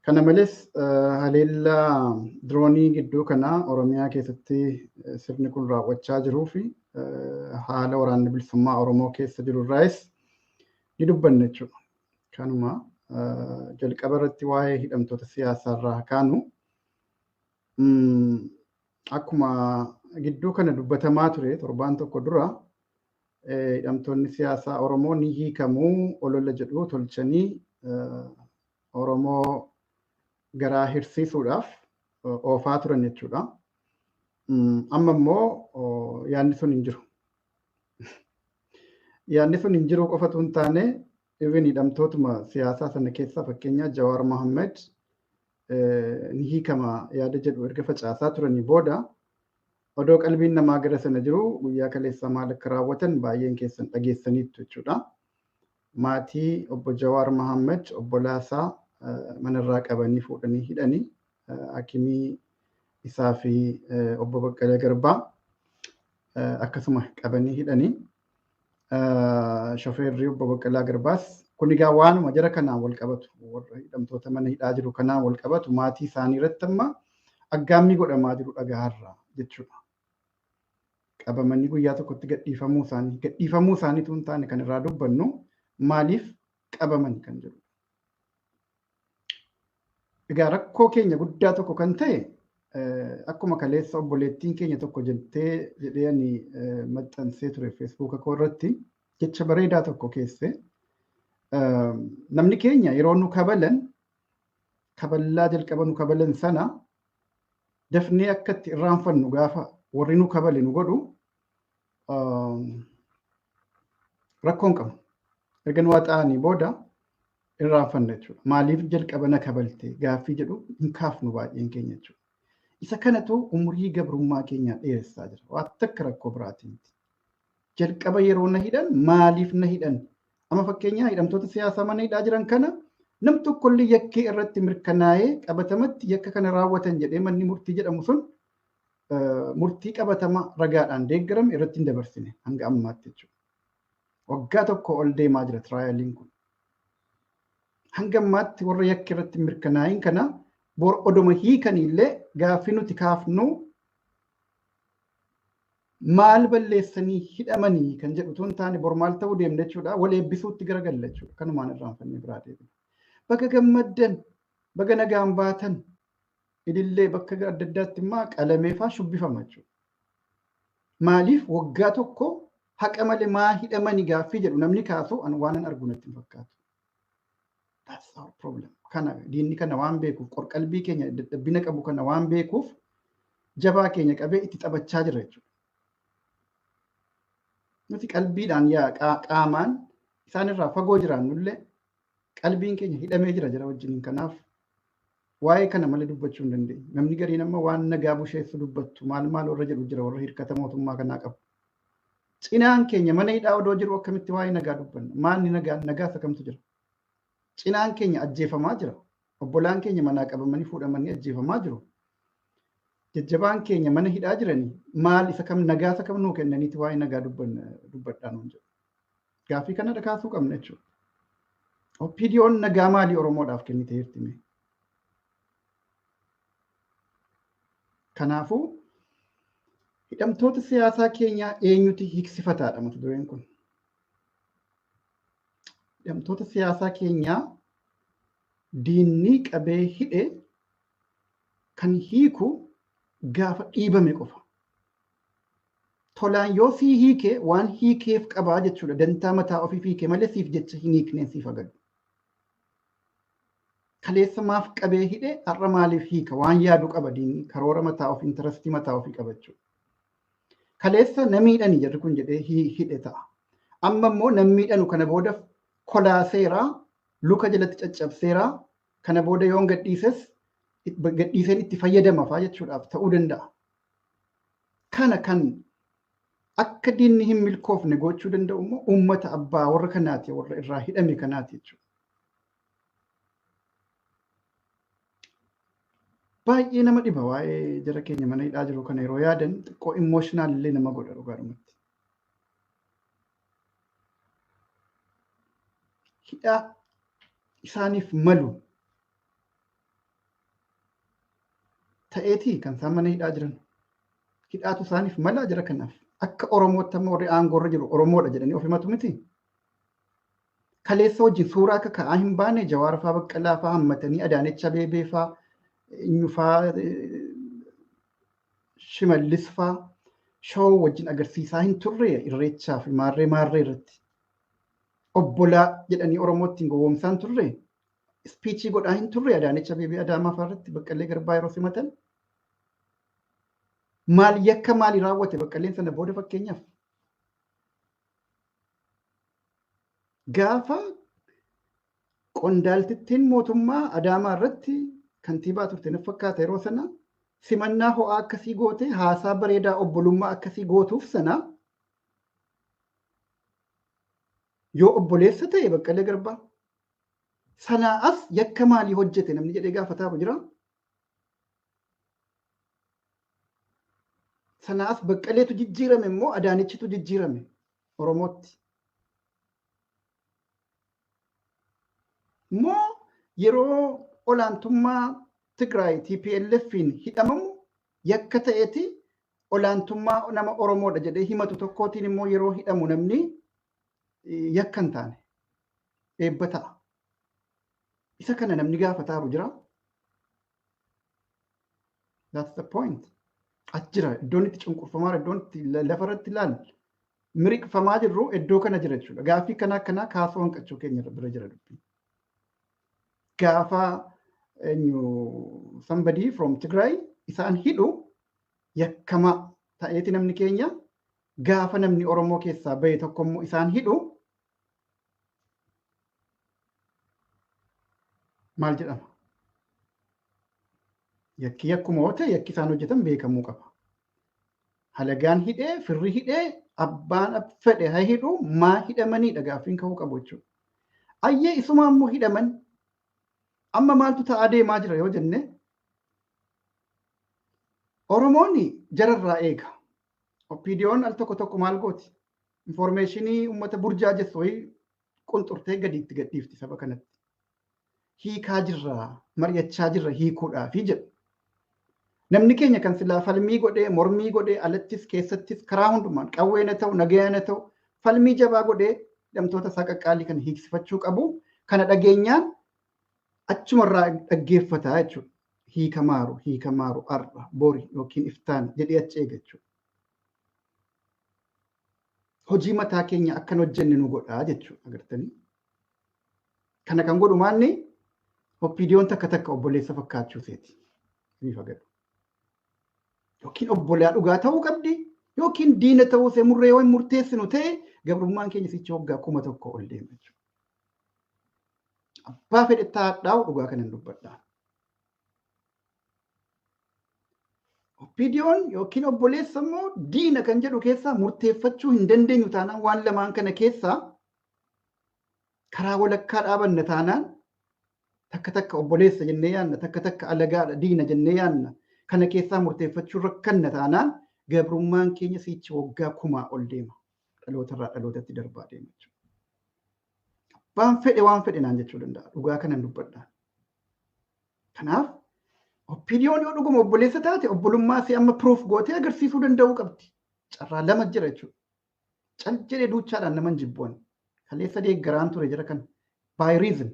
Kana malees halelala diroonii gidduu kana Oromiyaa keessatti sirni kun raawwachaa jiruu fi haala waraanni bilisummaa Oromoo keessa jiru irraas ni dubbanne jechuudha. Kanuma jalqaba irratti waa'ee hidhamtoota siyaasaa irraa kaanu akkuma gidduu kana dubbatamaa ture torbaan tokko dura hidhamtoonni siyaasaa Oromoo ni hiikamuu olola jedhu tolchanii Oromoo garaa hirsiisuudhaaf oofaa turan jechuudha. Amma immoo yaadni sun hin jiru. Yaadni sun hin jiru qofatu hin taane even hidhamtootuma siyaasaa sana keessaa fakkeenyaa Jawaar Mohammed ni hiikama yaada jedhu erga facaasaa turanii booda odoo qalbiin namaa gara sana jiru guyyaa kaleessaa maal akka raawwatan baay'een keessan dhageessaniittu jechuudha. Maatii obbo Jawaar Mohammed obbolaasaa manarraa qabanii fuudhanii hidhanii hakimii isaa fi obbo Baqqalee Garbaa akkasuma qabanii hidhanii shofeerri obbo Baqqalaa Garbaas kun egaa waanuma jara kanaan wal qabatu warra hidhamtoota mana hidhaa jiru kanaan wal qabatu maatii isaanii irratti amma aggaammii godhamaa jiru dhagaharraa jechuudha. Qabamanii guyyaa tokkotti gadhiifamuu isaaniitu hin taane kan irraa dubbannu maaliif qabaman kan jedhu. Egaa rakkoo keenya guddaa tokko kan ta'e akkuma kaleessa obboleettiin keenya tokko jedhee ani maxxansee ture feesbuuka koo irratti jecha bareedaa tokko keesse namni keenya yeroo nu kabalan kaballaa jalqaba nu kabalan sana dafnee akkatti irraanfannu gaafa warri nu kabale nu godhu rakkoon qabu. Erga nu waxaanii booda irraanfanna jechuudha. Maaliif jalqaba na kabalte gaaffii jedhu hin kaafnu baay'een keenya jechuudha. Isa kanatu umurii gabrummaa keenyaa dheeressaa jira. Waan takka rakkoo biraatiin. Jalqaba yeroo na hidhan maaliif na hidhan? Amma fakkeenyaa hidhamtoota siyaasaa mana hidhaa jiran kana nam tokkollee yakkee irratti mirkanaa'ee qabatamatti yakka kana raawwatan jedhee manni murtii jedhamu sun murtii qabatama ragaadhaan deeggarame irratti hin dabarsine hanga ammaatti jechuudha. Waggaa tokko ol deemaa jira tiraayaliin kun. Hanga ammaatti warra yakka irratti mirkanaa'in kana bor odoma hiikanillee gaaffii nuti kaafnu maal balleessanii hidhamanii kan jedhu tun taane bor maal ta'uu deemne jechuudha. Wal eebbisuutti garagalla jechuudha. Kanumaan irraanfannee biraa deebina. Bakka gammaddan, bakka nagaan baatan, idillee bakka adda addaatti immoo qalameefaa shubbifama jechuudha. Maaliif waggaa tokko haqa malee maa hidhamanii gaaffii jedhu namni kaasu waan an argu natti hin fakkaatu. That's our problem. Kana diinni kana waan beekuuf qorqalbii keenya dadhabbina qabu kana waan beekuuf jabaa keenya qabee itti taphachaa jira jechuudha. Nuti qalbiidhaan qaamaan isaanirraa fagoo jiraannullee qalbiin keenya hidhamee jira wajjin kanaaf waa'ee kana malee dubbachuu hin dandeenye. Namni gariin amma waan nagaa busheessu dubbattu maal warra jedhu jira warra hirkata mootummaa kanaa qabu. Cinaan keenya mana hidhaa odoo jiru akkamitti waa'ee nagaa dubbanna? Maanni nagaa sakamtu jira? Cinaan keenya ajjeefamaa jira. Obbolaan keenya manaa qabamanii fuudhamanii ajjeefamaa jiru. Jajjabaan keenya mana hidhaa jiranii maal isa kam nagaa isa kam nuu kennaniiti waa'ee nagaa dubbadhaa nuun jedhu. Gaaffii kana kaasuu qabna jechuudha. Opiidiyoon nagaa maalii Oromoodhaaf kennite hirtime? Kanaafuu hidhamtoota siyaasaa keenyaa eenyuti hiiksifataadha mata dureen kun. Hidhamtoota siyaasaa keenyaa diinni qabee hidhe kan hiiku gaafa dhiibame qofa. Tolaan yoo sii hiike waan hiikeef qabaa jechuudha. Dantaa mataa ofii hiike malee siif jecha hin hiikneen siif agadu. Kaleessa maaf qabee hidhe har'a maaliif hiika waan yaadu qaba diinni karoora mataa ofii intarastii mataa ofii qaba jechuudha. Kaleessa namiidhani jarri kun jedhee hidhe ta'a. Amma immoo namiidhanu kana booda kolaaseeraa luka jalatti caccabseeraa kana booda yoon gadhiiseen itti fayyadama fa'aa jechuudhaaf ta'uu danda'a. Kana kan akka diinni hin milkoofne gochuu danda'u immoo uummata abbaa warra kanaati warra irraa hidhame kanaati jechuudha. Baay'ee nama dhiba waa'ee jara keenya mana hidhaa jiru kana yeroo yaadan xiqqoo imooshinaal illee nama godha dhugaadhumatti. Hidhaa isaaniif malu ta'eetii kan isaan mana hidhaa jiran. Hidhaatu isaaniif mala jira kanaaf. Akka Oromootti amma warri aangoorra jiru Oromoodha jedhanii of himatu miti. Kaleessa wajjin suuraa akka ka'aa hin baane Jawaar fa'aa Baqqalaa fa'aa hammatanii Adaanecha Abeebee fa'aa eenyu fa'aa Shimallis fa'aa shawoo wajjin agarsiisaa hin turre irreechaa fi maarree irratti. Obbolaa jedhanii Oromootti hin gowwoomsaan turre. Ispiichii godhaa hin turre Adaanecha Abeebee Adaamaa fa'aa irratti Baqqalee Garbaa yeroo simatan. Maal yakka maalii raawwate Baqqaleen sana booda fakkeenyaaf. Gaafa qondaaltittiin mootummaa Adaamaa irratti kantiibaa turte na fakkaata yeroo sana simannaa ho'aa akkasii goote haasaa bareedaa obbolummaa akkasii gootuuf sana yoo obboleessa ta'e Baqqalee Garbaa sanaa as yakka maalii hojjete namni jedhee gaafataa jira. Sanaa as Baqqaleetu jijjiirame immoo Adaanechitu jijjiirame Oromootti. Moo yeroo olaantummaa Tigraay TPLF'n hidhamamu yakka ta'eeti olaantummaa nama Oromoodha jedhee himatu tokkootiin immoo yeroo hidhamu namni yakka hin taane eebba ta'a. Isa kana namni gaafataa jira. That's the point. Ajjira iddoon itti cunqurfamaa iddoon itti lafarratti ilaal miriqfamaa jirru iddoo kana jira jechuudha. Gaaffii kanaa kaasoo hanqachuu keenya bira jira dubbii. Gaafa somebody from Tigray isaan hidhu yakkama ta'eeti namni keenya gaafa namni Oromoo keessaa bahe tokko immoo isaan hidhu maal jedhama? Yakki yakkuma yoo ta'e yakki isaan hojjetan beekamuu qaba. Halagaan hidhee firri hidhee abbaan fedhe haa hidhu maa hidhamaniidha gaaffiin ka'uu qabu jechuudha. Ayyee isumaa immoo hidhaman amma maaltu ta'aa deemaa jira yoo jenne Oromoonni jararraa eega. Oppiidiyoon al tokko maal gooti? Infoormeeshinii uummata burjaajessu wayii qunxurtee gadiitti gadhiifti saba kanatti. Hiikaa jirra, mari'achaa jirra hiikuudhaafi jedhu. Namni keenya kan silaa falmii godhee, mormii godhee, alattis keessattis karaa hundumaan qawween haa ta'u, nagayaan haa ta'u, falmii jabaa godhee hidhamtoota isaa qaqqaalii kan hiiksifachuu qabu. Kana dhageenyaan achumarraa dhaggeeffataa jechuudha. Hiika maaru arra bori yookiin iftaan jedhee achi eega jechuudha. Hojii mataa keenya akkan hojjenne nu godhaa jechuudha agartanii. Kana kan godhu maanni oppiidiyoon takka obboleessa fakkaachuu seeti. Ni fagadu. Yookiin obbolaa dhugaa ta'uu qabdi yookiin diina ta'uu see murree waan murteessinu ta'e gabrummaan keenya sicha waggaa 1,000 ol deema jechuudha. Abbaa fedhe taa'aadhaa dhugaa kanan dubbadhaa. Oppiidiyoon yookiin obboleessa immoo diina kan jedhu keessaa murteeffachuu hin dandeenyu taanaan waan lamaan kana keessaa karaa walakkaa dhaabanna taanaan takka obboleessa jennee yaanna takka alagaadha diina jennee yaanna kana keessaa murteeffachuu rakkanna taanaan gabrummaan keenya sichi waggaa 1,000 ol deema dhalootarraa dhalootatti darbaa deema jechuudha. Waan fedhe naan jechuu danda'a dhugaa kanan dubbadhaa. Kanaaf oppiidiyoon yoo dhuguma obboleessa taate obbolummaa si amma proof gootee agarsiisuu danda'uu qabdi. Carraa lama jira jechuudha. Cal jedhee duuchaadhaan naman jibboon. Kaleessa deeggaraan ture jira kan by reason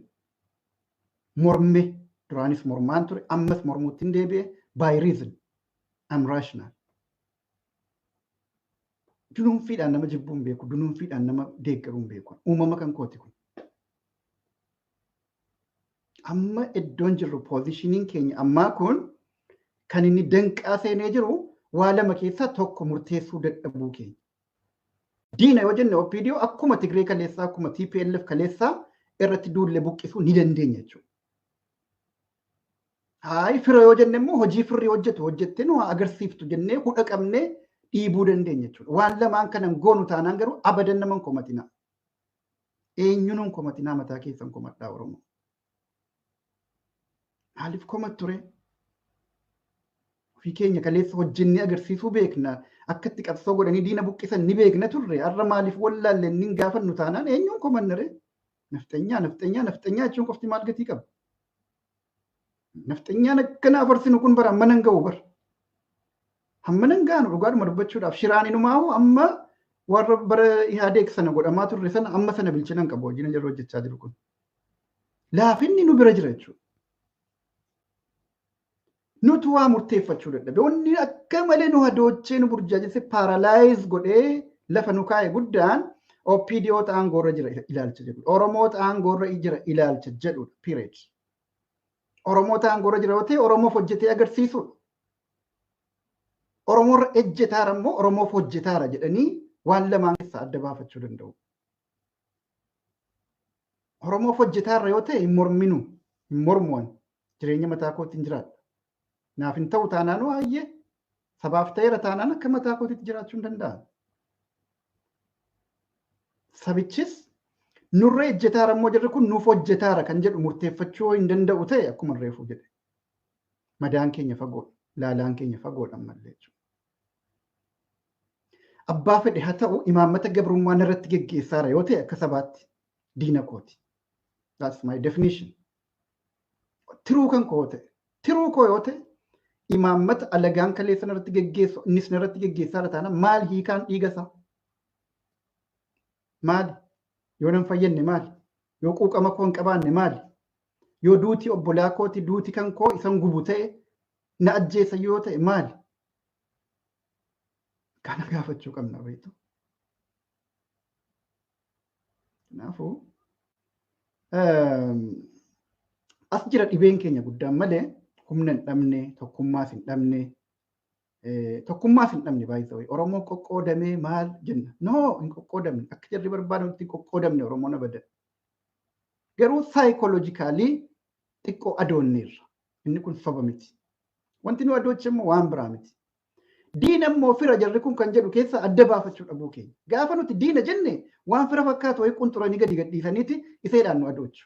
morme duraanis mormaan ture ammas mormuutti hin deebi'e by reason I'm rational. Dunuunfiidhaan nama jibbuu hin beeku dunuunfiidhaan nama deeggaruu hin beeku uumama kan kooti kun. Amma iddoon jirru poozishiniin keenya ammaa kun kan inni danqaa seenee jiru waa lama keessaa tokko murteessuu dadhabuu keenya. Diina yoo jenne oppiidiyoo akkuma Tigree kaleessaa akkuma TPLF kaleessaa irratti duullee buqqisuu ni dandeenya jechuudha. Hayi fira yoo jenne immoo hojii firri hojjettee nu agarsiiftu jennee hudha qabnee dhiibuu dandeenya jechuudha. Waan lamaan kanan goonu taanaan garuu abadan naman komatinaa. Eenyuun komatinaa mataa keessan komadhaa Oromoo. Maaliif komat ture? Ofii keenya kaleessa hojjennee agarsiisuu beekna. Akkatti qabsoo godhanii diina buqqisan ni beekna turre. Har'a maaliif wallaalle inni gaafannu taanaan eenyuun komannare? Nafxanyaa jechuun qofti maal gatii qaba? Nafxanyaan akkanaa farsinu kun bara amma nan ga'u bara. Hamma nan gaanu dhugaadhuma dubbachuudhaaf shiraan inumaahu amma warra bara Ihaadeeg sana godhamaa turre sana amma sana bilchina hin qabu hojiin jirru hojjechaa jiru kun. Laafinni nu bira jira jechuudha. Nuti waa murteeffachuu dadhabe. Wanni akka malee nu hadoochee nu burjaajesse paaralaayiz godhee lafa nu kaa'e guddaan OPDO ta'an goorra jira ilaalcha jedhu. Oromoo ta'an goorra jira ilaalcha jedhudha. Period. Oromoo ta'an goorra jira yoo ta'e Oromoof hojjetee agarsiisudha. Oromoorra ejjetaara immoo Oromoof hojjetaara jedhanii waan lamaan keessaa adda baafachuu danda'u. Oromoof hojjetaarra yoo ta'e hin morminu, hin mormuwan jireenya mataa kootiin jiraadha. Naaf hin ta'u taanaan waa'ee sabaaf ta'eera taanaan akka mataa kootiitti jiraachuu hin danda'an. Sabichis nurra ejjetaara immoo jirri kun nuuf hojjetaara kan jedhu murteeffachuu hin danda'u ta'e akkuma reefuu jedhe. Madaan keenya fagoodha, laalaan keenya fagoodha ammallee jechuudha. Abbaa fedhe haa ta'u imaammata gabrummaa irratti geggeessaara yoo ta'e akka sabaatti diina kooti. That's my definition. Tiruu kan koo ta'e, tiruu koo yoo ta'e imaammata alagaan kaleessa irratti geggeessu innis irratti geggeessaara taana maal hiikaan dhiigasaa? Maali? Yoo nan fayyadne maali? Yoo quuqama koo hin qabaanne maali? Yoo duuti obbolaa kooti duuti kan koo isan gubu ta'e na ajjeesa yoo ta'e maali? Kana gaafachuu qabna beektu. Kanaafuu as jira dhibeen keenya guddaan malee humna hin dhabne tokkummaas hin dhabne baay'ee Oromoo qoqqoodamee maal jenna? No, hin qoqqoodamne akka jarri barbaadutti qoqqoodamne Oromoon abadan. Garuu saayikooloojikaalii xiqqoo adoonneerra. Inni kun soba miti. Wanti nu adooche immoo waan biraa miti. Diina immoo fira jarri kun kan jedhu keessa adda baafachuu dhabuu keenya. Gaafa nuti diina jenne waan fira fakkaatu wayii qunxuranii gadi gadhiisaniiti iseedhaan nu adoochu.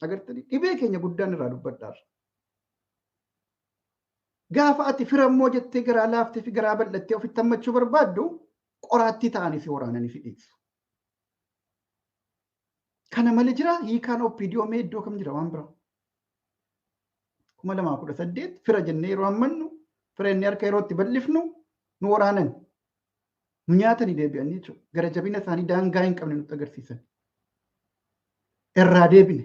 Agartanii dhibee keenya guddaan irraa dubbadhaarra. Gaafa ati fira immoo jettee garaa laaftee fi garaa bal'attee ofitti hammachuu barbaaddu qoraattii ta'anii si waraananii fi dhiisu. Kana malee jira hiikaan OPDO mee iddoo kam jira waan biraa? 2018 fira jennee yeroo hammannu fira inni harka yeroo itti bal'ifnu nu waraanan. Nu nyaatanii deebi'anii jechuudha. Gara jabina isaanii daangaa hin qabne nutti agarsiisan. Irraa deebine.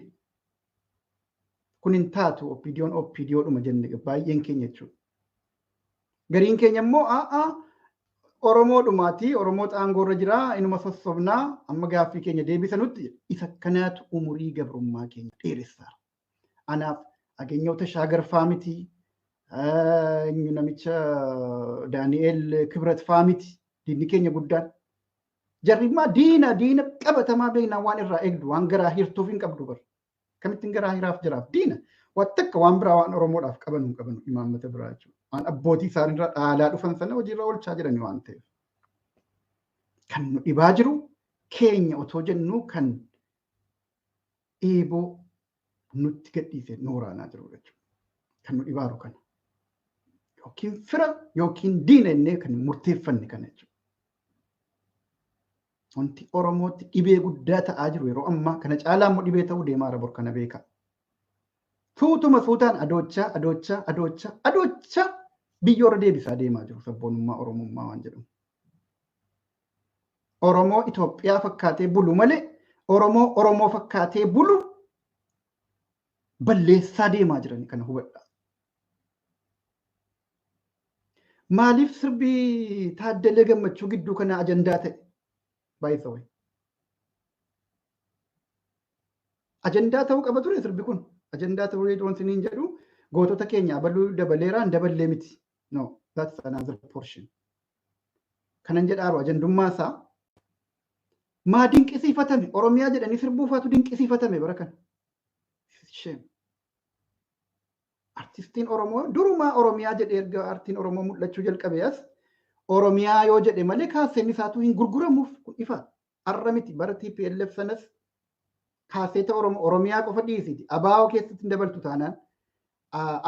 Kun hin taatu OPDO'dhuma jenne baay'een keenya jechuudha. Gariin keenya immoo Oromoodhumaati Oromoo aangoorra jira inuma sossobnaa amma gaaffii keenya deebisanutti isa kanaatu umurii gabrummaa keenya dheeressaa. Anaaf ageenyoota shaagarfaa miti namicha Daani'eel Kibrat faa miti diinni keenya guddaan. Jarrimmaa diina qabatamaa beeknaa waan irraa eegdu waan garaa hirtuuf hin qabdu bara. Kamittiin garaa hiraaf jiraaf diina waan takka waan biraa waan Oromoodhaaf qabanu imaammata biraa jechuudha. Waan abbootii isaaniirraa dhaalaa dhufan sana hojiirra oolchaa jirani waan ta'eef. Kan nu dhibaa jiru keenya otoo jennu kan eeboo nutti gadhiisee nu waraanaa jiru jechuudha. Kan nu dhibaaru kana. Yookiin fira yookiin diina innee kan murteeffanne kana jechuudha. Wanti Oromootti dhibee guddaa ta'aa jiru yeroo ammaa kana caalaa immoo dhibee ta'uu deemaa bor kana beeka. Suutuma suutaan adoocha biyyoorra deebisaa deemaa jiru sabboonummaa Oromummaa waan jedhamu. Oromoo Itoophiyaa fakkaatee bulu malee Oromoo fakkaatee bulu balleessaa deemaa jiran kana hubadha. Maaliif sirbii Taaddalee Gammachuu gidduu kana ajandaa ta'e? Baay'ee ajandaa ta'uu qaba ture sirbi kun. Ajandaa ta'uu wanti niin jedhu gootota keenya abaluu dabaleeraan daballee miti. No, that's another portion. Kanan jedhaaru ajandummaa isaa maa dinqisiifatame Oromiyaa jedhanii sirbuufaatu dinqisiifatame bara kana. Artistiin Oromoo durumaa Oromiyaa jedhee erga artiin Oromoo mul'achuu jalqabee as Oromiyaa yoo jedhe malee kaaseen isaatu hin gurguramuuf kun ifa. Arra miti bara TPLF sanas kaaseeta Oromiyaa qofa dhiisiti. Abaa'oo keessatti hin dabaltu taanaan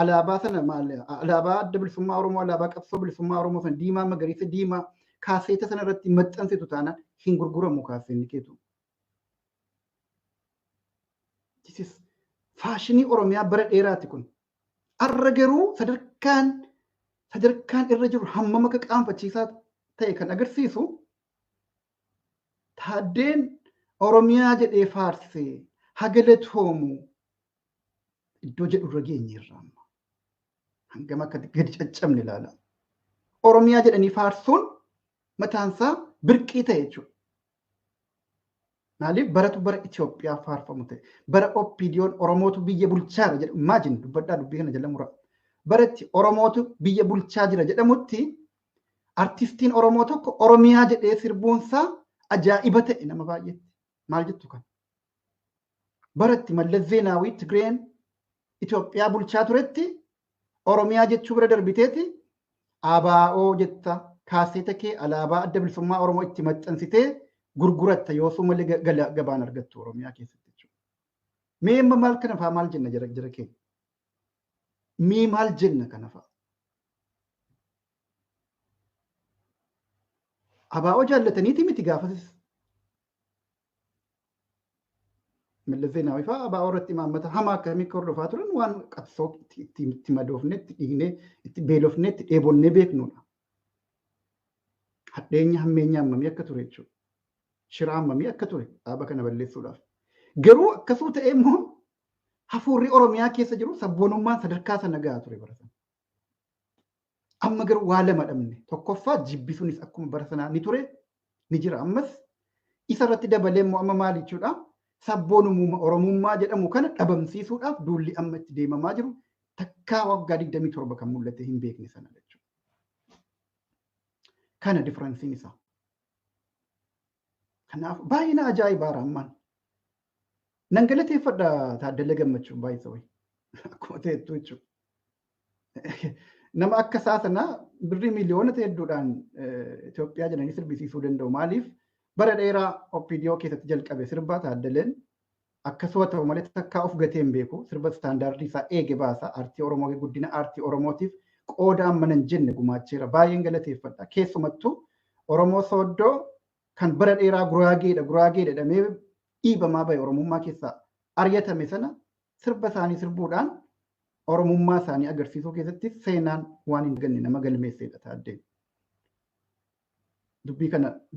alaabaa sana maal alaabaa adda bilisummaa Oromoo alaabaa qabsoo bilisummaa Oromoo sana diimaa magariisa diimaa kaaseeta sana irratti maxxansitu taanaan hin gurguramu kaaseen keetu. Faashinii Oromiyaa bara dheeraati kun. Arra garuu sadarkaan irra jiru hammam akka qaanfachiisaa ta'e kan agarsiisu Taaddeen Oromiyaa jedhee faarsee hagalatoomuu iddoo jedhu irra geenyeerra amma. Hangam akka gadi caccabne ilaala. Oromiyaa jedhanii faarsuun mataansaa birqii ta'e jechuudha. Maaliif baratu bara Itoophiyaa faarfamu ta'e. Bara oppiidiyoon Oromootu biyya bulchaara jedhamu. Imaajin dubbadhaa dubbii kana jala mura. Baratti Oromootu biyya bulchaa jira jedhamutti artistiin Oromoo tokko Oromiyaa jedhee sirbuunsaa ajaa'iba ta'e nama baay'eetti. Maal jettu kan? Baratti Mallas Zeenaawii Tigreen Itoophiyaa bulchaa turetti Oromiyaa jechuu bira darbiteeti ABO jetta kaaseeta kee alaabaa adda bilisummaa Oromoo itti maxxansitee gurguratta yoosuu malee gabaan argattu Oromiyaa keessatti jechuudha. Mee amma maal kana fa'aa maal jenna jara keenya? Mee maal jenna kana fa'aa? ABO jaallataniiti miti gaafasis. Mallas Zeenaawii fa'aa ABO irratti imaammata hamaa akkamii akka hordofaa turan waan qabsoo itti madoofne, itti dhiignee, itti beelofne, itti dheebonnee beeknudha. Hadheenya hammeenya hammamii akka ture jechuudha. Shiraa hammamii akka ture dhaaba kana balleessuudhaaf. Garuu akkasuu ta'e immoo hafuurri Oromiyaa keessa jiru sabboonummaan sadarkaa sana gahaa ture bara sana. Amma garuu waa lama dhabne. Tokkoffaa jibbisuunis akkuma bara sanaa ni ture, ni jira ammas. Isa irratti dabalee immoo amma maal jechuudha? Sabboonummaa Oromummaa jedhamu kana dhabamsiisuudhaaf duulli amma itti deemamaa jiru takkaa waggaa 27 kan mul'ate hin beekne sana jechuudha. Kana differensiin isaa. Kanaaf baay'ee na ajaa'ibaa ammaan. Nan galateeffadha Taaddalee Gammachuu baay'isa wayi. Akkuma ta'ettu jechuudha. Nama akka isaa sanaa birrii miliyoona hedduudhaan Itoophiyaa jedhanii sirbisiisuu danda'u. Maaliif? Bara dheeraa oppiidiyoo keessatti jalqabe sirbaa Taaddaleen akkasuma ta'u malee takkaa of gatee hin beeku. Sirba istaandaardii isaa eege baasa. Aartii Oromoo guddina aartii Oromootiif qooda amma nan jenne gumaacheera. Baay'een galateeffadha. Keessumattuu Oromoo Sooddoo kan bara dheeraa Guraageedha jedhamee dhiibamaa bahe Oromummaa keessaa ari'atame sana sirba isaanii sirbuudhaan Oromummaa isaanii agarsiisuu keessatti seenaan waan hin ganne nama galmeessedha Taaddeen.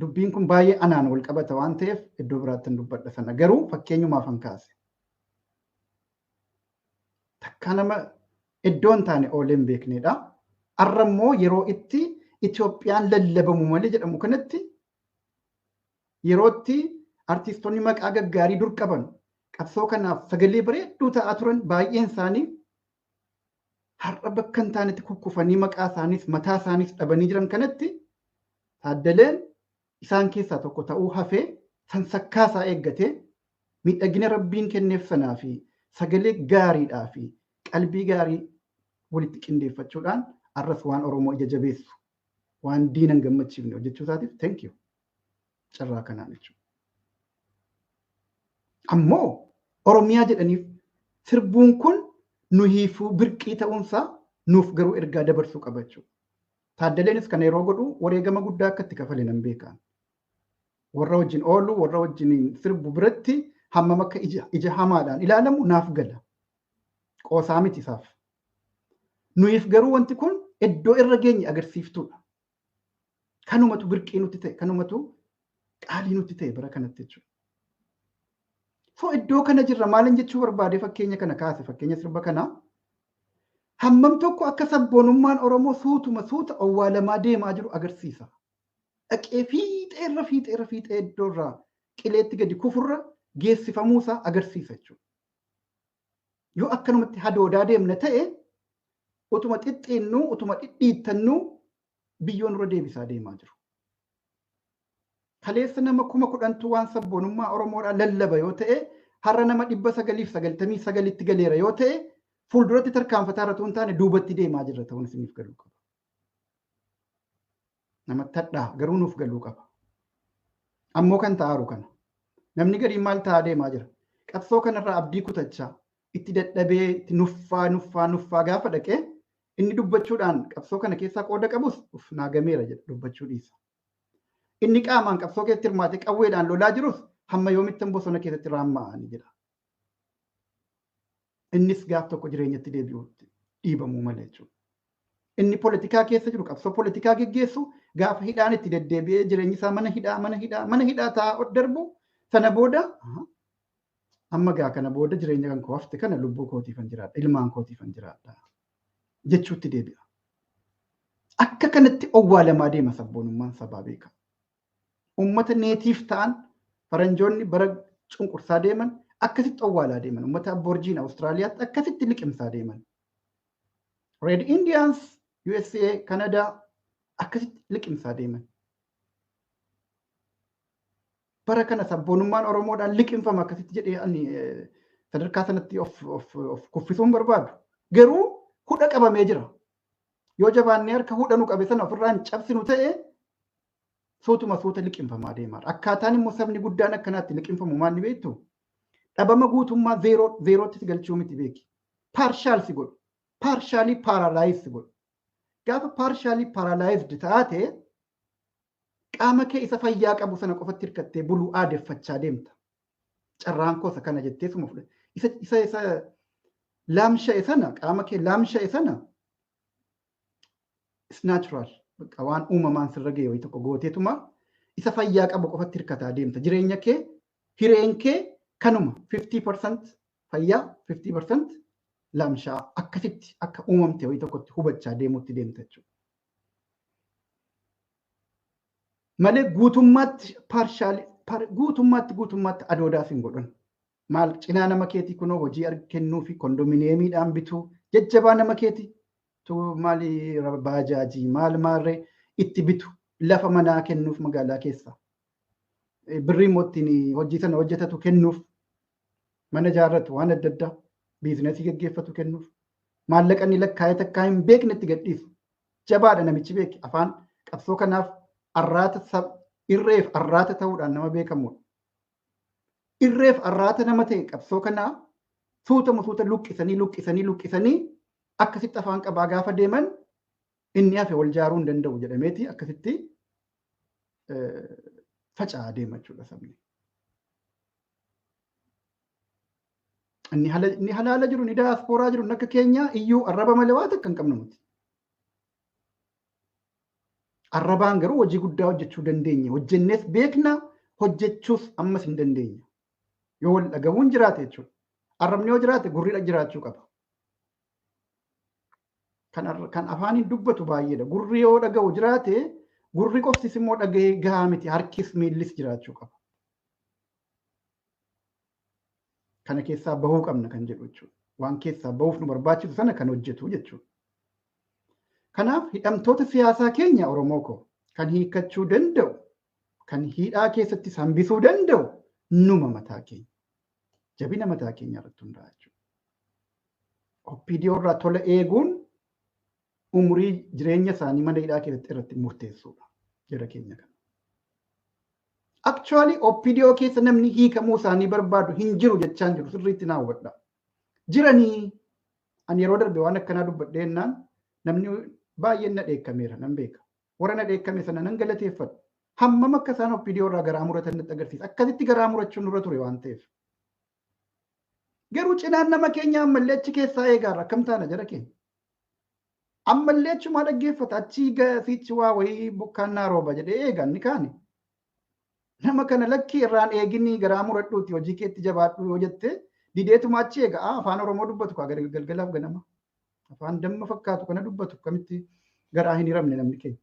Dubbiin kun baay'ee anaan wal qabata waan ta'eef iddoo biraatti dubbadha sana. Garuu fakkeenyumaaf han kaase. Takka nama iddoo hin taane oolee hin beeknedha. Har'a immoo yeroo itti Itoophiyaan lallabamu malee jedhamu kanatti yeroo itti artistoonni maqaa gaggaarii dur qaban qabsoo kanaaf sagalee bareedduu ta'aa turan baay'een isaanii har'a bakka hin taanetti kukkufanii maqaa isaaniis mataa isaaniis dhabanii jiran kanatti Taaddaleen isaan keessaa tokko ta'uu hafee sansakkaasaa eeggatee miidhagina rabbiin kenneef sanaa fi sagalee gaariidhaa fi qalbii gaarii walitti qindeeffachuudhaan har'as waan Oromoo ija jabeessu waan diinan gammachiifne hojjechuu isaatiif thank you. Carraa kanaan jechuudha. Ammoo Oromiyaa jedhaniif sirbuun kun nuhiifuu birqii ta'uunsaa nuuf garuu ergaa dabarsuu qaba jechuudha. Taaddaleenis kana yeroo godhu wareegama guddaa akka itti kafale nan beekan. Warra wajjin oolu, warra wajjin sirbu biratti hammam akka ija hamaadhaan ilaalamu naaf gala. Qoosaa miti isaaf. Nuyiif garuu wanti kun iddoo irra geenye agarsiiftuudha. Kanumatu birqii nutti ta'e, kanumatu qaalii nutti ta'e bara kanatti jechuudha. So iddoo kana jirra maalin jechuu barbaade fakkeenya kana kaase fakkeenya sirba kanaa. Hammam tokko akka sabboonummaan Oromoo suuta awwaalamaa deemaa jiru agarsiisa. Dhaqee fiixee iddoorraa qileetti gadi kufurra geessifamuusaa agarsiisa jechuudha. Yoo akkanumatti hadoodaa deemna ta'e utuma xixxiinnuu utuma dhidhiittannuu biyyoon dura deebisaa deemaa jiru. Kaleessa nama 10,000 waan sabboonummaa Oromoodhaan lallaba yoo ta'e har'a nama 999 galeera yoo ta'e fuulduratti tarkaanfataa irratti hin taane duubatti deemaa jirra ta'uun isiniif galuu qaba. Namatti hadhaa garuu nuuf galuu qaba. Ammoo kan ta'aaru kana. Namni gadi maal ta'aa deemaa jira? Qabsoo kanarraa abdii kutachaa itti dadhabee itti nuffaa gaafa dhaqee inni dubbachuudhaan qabsoo kana keessaa qooda qabus naagameera jedha dubbachuu dhiisa. Inni qaamaan qabsoo keessatti hirmaatee qawweedhaan lolaa jirus hamma yoomittan bosona keessatti raamma'anii jedha. Innis gaaf tokko jireenyatti deebi'uutti dhiibamuu malee jechuudha. Inni politikaa keessa jiru qabsoo politikaa geggeessu gaafa hidhaan itti deddeebi'ee jireenyi isaa mana hidhaa taa'aa darbu sana booda amma gaa kana booda jireenya kan koo hafte kana lubbuu kootiifan jiraadha ilmaan kootiifan jiraadha jechuutti deebi'a. Akka kanatti owwaalamaa deema sabboonummaan sabaa beeka. Uummata neetiif ta'an faranjoonni bara cunqursaa deeman akkasitti owwaalaa deeman. Uummata aborjiin Awustiraaliyaatti akkasitti liqimsaa deeman. Red Indians USA Canada akkasitti liqimsaa deeman. Bara kana sabboonummaan Oromoodhaan liqimfama akkasitti jedhee sadarkaa sanatti of kuffisuun barbaadu. Garuu hudha qabamee jira. Yoo jabaannee harka hudha nu qabe sana ofirraan cabsinu ta'e suutuma suuta liqimfamaa deemaa. Akkaataan immoo sabni guddaan akkanaatti liqimfamu maal ni beektu? Dhabama guutummaa zeerootti galchuu miti beeki. Paarshaal si godhu. Paarshaalii paaralaayiz si godhu. Gaafa paarshalii paralyzed taate qaama kee isa fayyaa qabu sana qofatti hirkattee buluu aadeffachaa deemta. Carraan koosa kana jettee suma fudhate. Isa laamsha'e sana qaama kee laamsha'e sana is natural. Waan uumamaan sirra ga'e wayii tokko gooteetuma isa fayyaa qabu qofatti hirkataa deemta. Jireenya kee hireen kee kanuma 50% fayyaa 50% laamshaa akkasitti akka uumamte wayii tokkotti hubachaa deemuutti deemta jechuudha. Malee guutummaatti adoodaaf hin godhan. Maal cinaa nama keetii kunoo hojii kennuu fi kondominiyeemiidhaan bituu jajjabaa nama keetii maali baajaajii maal maarree itti bitu lafa manaa kennuuf magaalaa keessa. Birrii moottiin hojii sana hojjetatu kennuuf mana ijaarratu waan adda addaa. Biizinasii gaggeeffatu kennuuf maallaqa inni lakkaa'ee takkaa hin beekne itti gadhiisu jabaadha namichi beeki afaan qabsoo kanaaf irreef arraata ta'uudhaan nama beekamudha. Irreef arraata nama ta'e qabsoo kanaa suuta luqqisanii akkasitti afaan qabaa gaafa deeman inni hafe wal jaaruu hin danda'u jedhameeti akkasitti faca'aa deema jechuudha sabni. Inni halaala jiru ni daaspooraa jiru akka keenya iyyuu arraba malee waa takka hin qabnu nuti. Arrabaan garuu hojii guddaa hojjechuu dandeenya. Hojjennees beekna hojjechuus ammas hin dandeenya. Yoo wal dhagahuun jiraate jechuudha. Arrabni yoo jiraate gurri jiraachuu qaba. Kan afaaniin dubbatu baay'eedha. Gurri yoo dhagahu jiraate gurri qoftis immoo dhagahee gahaa miti harkis miillis jiraachuu qaba. Kana keessaa bahuu qabna kan jedhu jechuudha. Waan keessaa bahuuf nu barbaachisu sana kan hojjetu jechuudha. Kanaaf hidhamtoota siyaasaa keenya Oromoo koo kan hiikkachuu danda'u, kan hidhaa keessatti hambisuu danda'u numa mataa keenya. Jabina mataa keenya irratti hundaa'a jechuudha. OPDO irraa tola eeguun umurii jireenya isaanii mana hidhaa keessatti irratti murteessuudha jara keenya kana. Actually OPDO keessa namni hiikamuu isaanii barbaadu hin jiru jechaan jiru sirriitti naa hubadha. Jiranii ani yeroo darbe waan akkanaa dubbadhee jennaan namni baay'een na dheekkameera nan beeka. Warra na dheekkame sana nan galateeffadha. Hammam akka isaan OPDO irraa garaa muratan natti agarsiisa. Akkasitti garaa murachuun nurra ture waan ta'eef. Garuu cinaan nama keenya ammallee achi keessaa eegaarra akkam taana jara keenya. Ammallee achumaa dhaggeeffata achii gasiichi waa wayii bokkaannaa rooba jedhee eegan ni kaane. Nama kana lakkii irraan eeginii garaa muradhuuti hojii keetti jabaadhu yoo jette dideetuma achi eega afaan Oromoo dubbatu kaa galgalaaf ganama. Afaan damma fakkaatu kana dubbatu kamitti garaa hin hiramne namni keenya.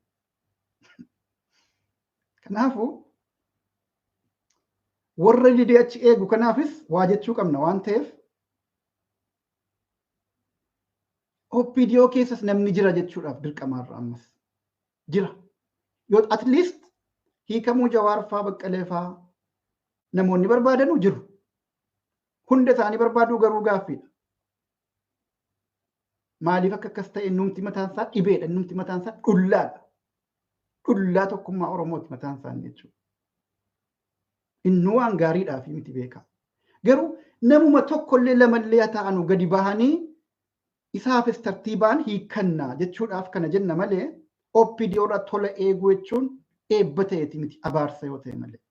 Kanaafuu warra didee achi eegu kanaafis waa jechuu qabna waan ta'eef OPDO keessas namni jira jechuudhaaf dirqamaarra ammas jira. Yoo at least hiikamuu Jawaarfaa Baqqaleefaa namoonni barbaadanu jiru. Hunda isaanii barbaaduu garuu gaaffiidha. Maaliif akka akkas ta'e numti mataan isaa dhibeedha numti mataan isaa dhullaadha. Dhullaa tokkummaa Oromooti mataan isaanii jechuudha. Inni waan gaariidhaaf miti beeka. Garuu namuma tokkollee lamallee ta'anu gadi bahanii isaafis tartiibaan hiikannaa jechuudhaaf kana jenna malee OPDO irraa tola eeguu jechuun eebba ta'eeti miti abaarsa yoo ta'e malee.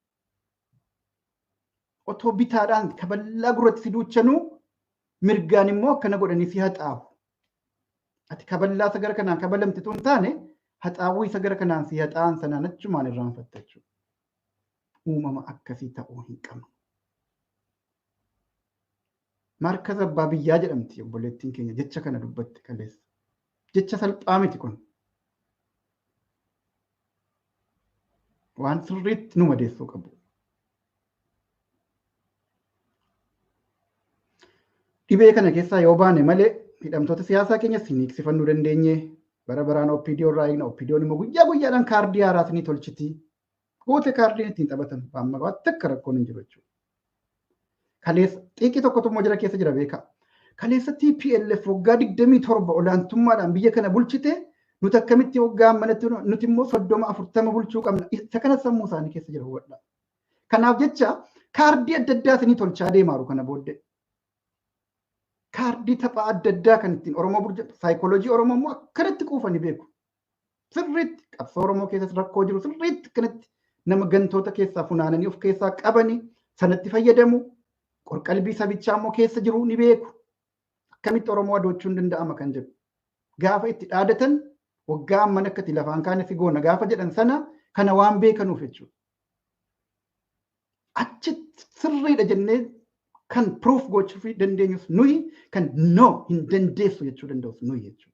Otoo bitaadhaan kaballaa gurratti si duuchanuu mirgaan immoo akkana godhanii si haxaawu. ati kaballaa sagara kanaan kabalamte tun taane haxaawwii sagara kanaan si haxaan sanaan achumaan irraanfatta jechuudha. Uumama akkasii ta'uu hin qabnu. Markaza abbaa biyyaa jedhamti obboleettiin keenya jecha kana dubbatti kaleessa. Jecha salphaa miti kun. Waan sirriitti nu madeessuu qabu. Dhibee kana keessaa yoo baane malee hidhamtoota siyaasaa keenya siniiksifannuu dandeenye bara baraan OPDO irraa eegna. OPDOon immoo guyyaa guyyaadhaan kaardii haaraas ni tolchiti. Goote kaardiin ittiin taphatan amma waatti akka rakkoon hin jiru jechuudha. Kaleessa xiiqii tokkotu immoo jira keessa jira beekaa. Kaleessa TPLF waggaa 27 olaantummaadhaan biyya kana bulchite nuti akkamitti waggaa ammanatti nuti immoo 30-40 bulchuu qabna. Isa kana sammuu isaanii keessa jira hubadhaa. Kanaaf jecha kaardii adda addaa isinii tolchaa deemaaru kana booddee. Kaardii taphaa adda addaa kan ittiin Oromoo bulchan saayikooloojii Oromoo immoo akkanatti quufanii beeku. Sirriitti qabsoo Oromoo keessatti rakkoo jiru sirriitti akkanatti nama gantoota keessaa funaananii of keessaa qabanii sanatti fayyadamu. Qorqalbii sabichaa immoo keessa jiru ni beeku. Akkamitti Oromoo adoochuun danda'ama kan jedhu. Gaafa itti dhaadatan waggaa amman akkati lafaan kaane si goona gaafa jedhan sana kana waan beekanuuf jechuudha. Achitti sirriidha jennee kan proof gochuu dandeenyus nuyi kan no hin dandeessu jechuu danda'us nuyi jechuudha.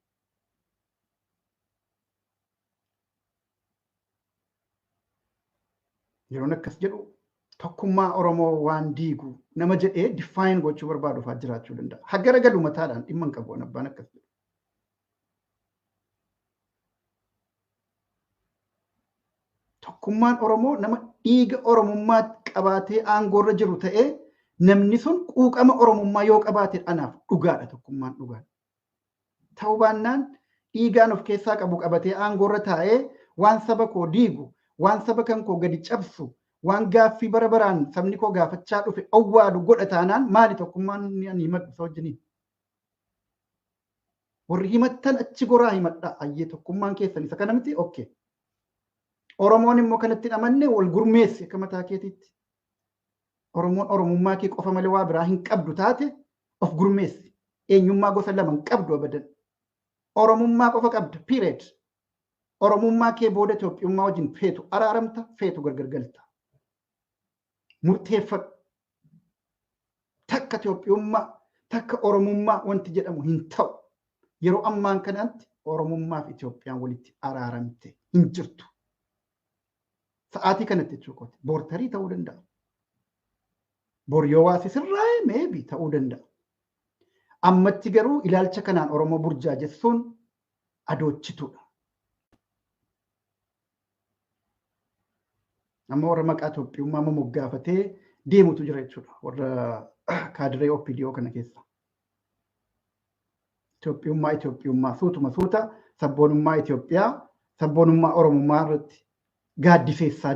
Yeroon akkas jedhu tokkummaa Oromoo waan diigu nama jedhee define gochuu barbaaduuf jiraachuu danda'a. Hagara galu mataadhaan dhimma hin qabu abbaan akkas jedhu. Tokkummaan Oromoo nama dhiiga Oromummaa qabaatee aangoorra jiru ta'ee namni sun quuqama Oromummaa yoo qabaate anaaf dhugaadha tokkummaan dhugaadha. Ta'uu baannaan dhiigaan of keessaa qabu qabatee aangoorra taa'ee waan saba koo diigu, waan saba kan koo gadi cabsu, waan gaaffii bara baraan sabni koo gaafachaa dhufe owwaadu godha taanaan maali tokkummaan ni himadhu isa wajjiniin. Warri himattan achi goraa himadhaa ayyee tokkummaan keessan isa kana miti okkee. Oromoon immoo kanatti hin amanne wal gurmeessi akka mataa keetiitti. Oromoon Oromummaa kee qofa malee waa biraa hin qabdu taate of gurmeessi. Eenyummaa gosa lama hin qabdu abadan. Oromummaa qofa qabda period. Oromummaa kee booda Itoophiyummaa wajjin feetu araaramta feetu gargargalta. Murteeffadhu. Takka Itoophiyummaa takka Oromummaa wanti jedhamu hin ta'u. Yeroo ammaan kanatti Oromummaa fi Itoophiyaan walitti araaramte hin jirtu. Sa'aatii kanatti jechuudha. Bor tarii ta'uu danda'a. Bor yoo waasi sirraa'e maybe ta'uu danda'a. Ammatti garuu ilaalcha kanaan Oromoo burjaajessuun adoochituudha. Amma warra maqaa Itoophiyummaa moggaafatee deemutu jira jechuudha. Warra kaadiree OPDO kana keessa. Itoophiyummaa suutuma suuta sabboonummaa Itoophiyaa sabboonummaa Oromummaa irratti gaaddiseessaa